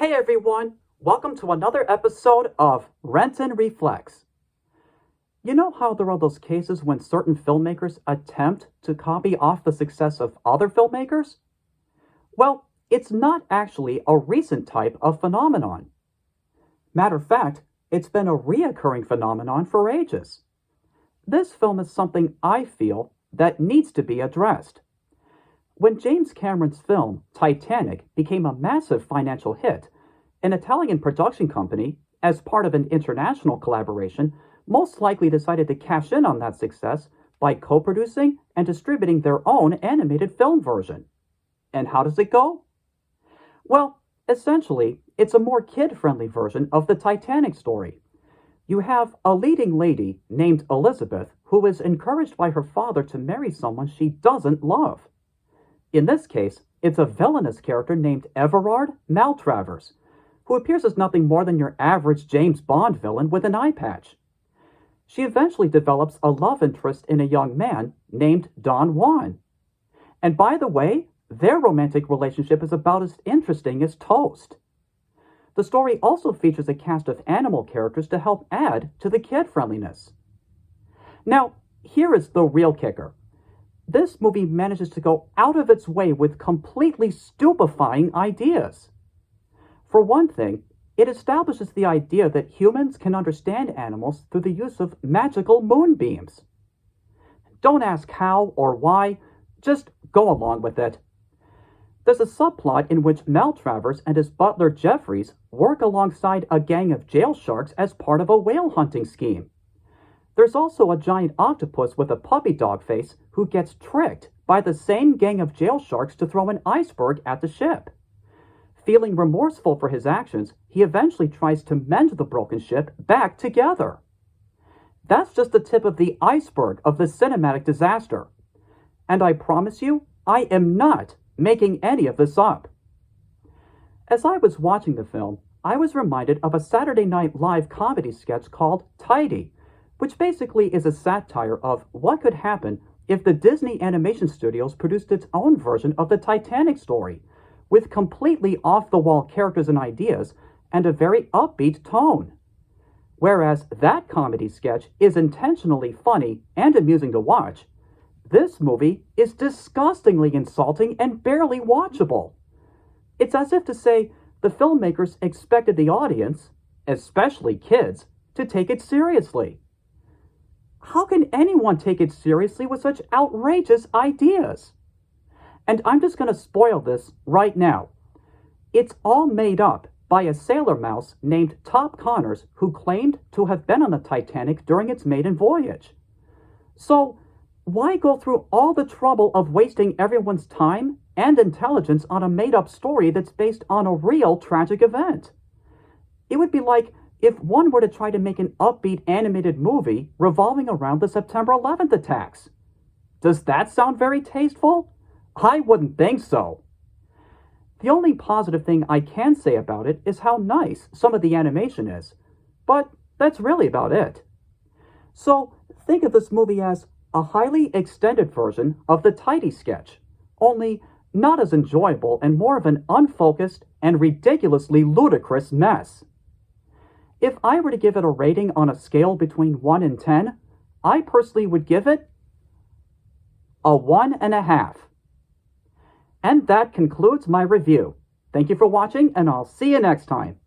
Hey everyone, welcome to another episode of Renton Reflects. You know how there are those cases when certain filmmakers attempt to copy off the success of other filmmakers? Well, it's not actually a recent type of phenomenon. Matter of fact, it's been a reoccurring phenomenon for ages. This film is something I feel that needs to be addressed. When James Cameron's film, Titanic, became a massive financial hit, an Italian production company, as part of an international collaboration, most likely decided to cash in on that success by co-producing and distributing their own animated film version. And how does it go? Well, essentially, it's a more kid-friendly version of the Titanic story. You have a leading lady named Elizabeth who is encouraged by her father to marry someone she doesn't love. In this case, it's a villainous character named Everard Maltravers, who appears as nothing more than your average James Bond villain with an eye patch. She eventually develops a love interest in a young man named Don Juan. And by the way, their romantic relationship is about as interesting as toast. The story also features a cast of animal characters to help add to the kid-friendliness. Now, here is the real kicker. This movie manages to go out of its way with completely stupefying ideas. For one thing, it establishes the idea that humans can understand animals through the use of magical moonbeams. Don't ask how or why, just go along with it. There's a subplot in which Maltravers and his butler Jeffries work alongside a gang of jail sharks as part of a whale hunting scheme. There's also a giant octopus with a puppy dog face who gets tricked by the same gang of jail sharks to throw an iceberg at the ship. Feeling remorseful for his actions, he eventually tries to mend the broken ship back together. That's just the tip of the iceberg of the cinematic disaster. And I promise you, I am not making any of this up. As I was watching the film, I was reminded of a Saturday Night Live comedy sketch called Tidy, which basically is a satire of what could happen if the Disney Animation Studios produced its own version of the Titanic story, with completely off-the-wall characters and ideas and a very upbeat tone. Whereas that comedy sketch is intentionally funny and amusing to watch, this movie is disgustingly insulting and barely watchable. It's as if to say the filmmakers expected the audience, especially kids, to take it seriously. How can anyone take it seriously with such outrageous ideas? And I'm just going to spoil this right now. It's all made up by a sailor mouse named Top Connors who claimed to have been on the Titanic during its maiden voyage. So, why go through all the trouble of wasting everyone's time and intelligence on a made-up story that's based on a real tragic event? It would be like if one were to try to make an upbeat animated movie revolving around the September 11th attacks. Does that sound very tasteful? I wouldn't think so. The only positive thing I can say about it is how nice some of the animation is, but that's really about it. So think of this movie as a highly extended version of the Tidy sketch, only not as enjoyable and more of an unfocused and ridiculously ludicrous mess. If I were to give it a rating on a scale between 1 and 10, I personally would give it a 1.5. And that concludes my review. Thank you for watching, and I'll see you next time.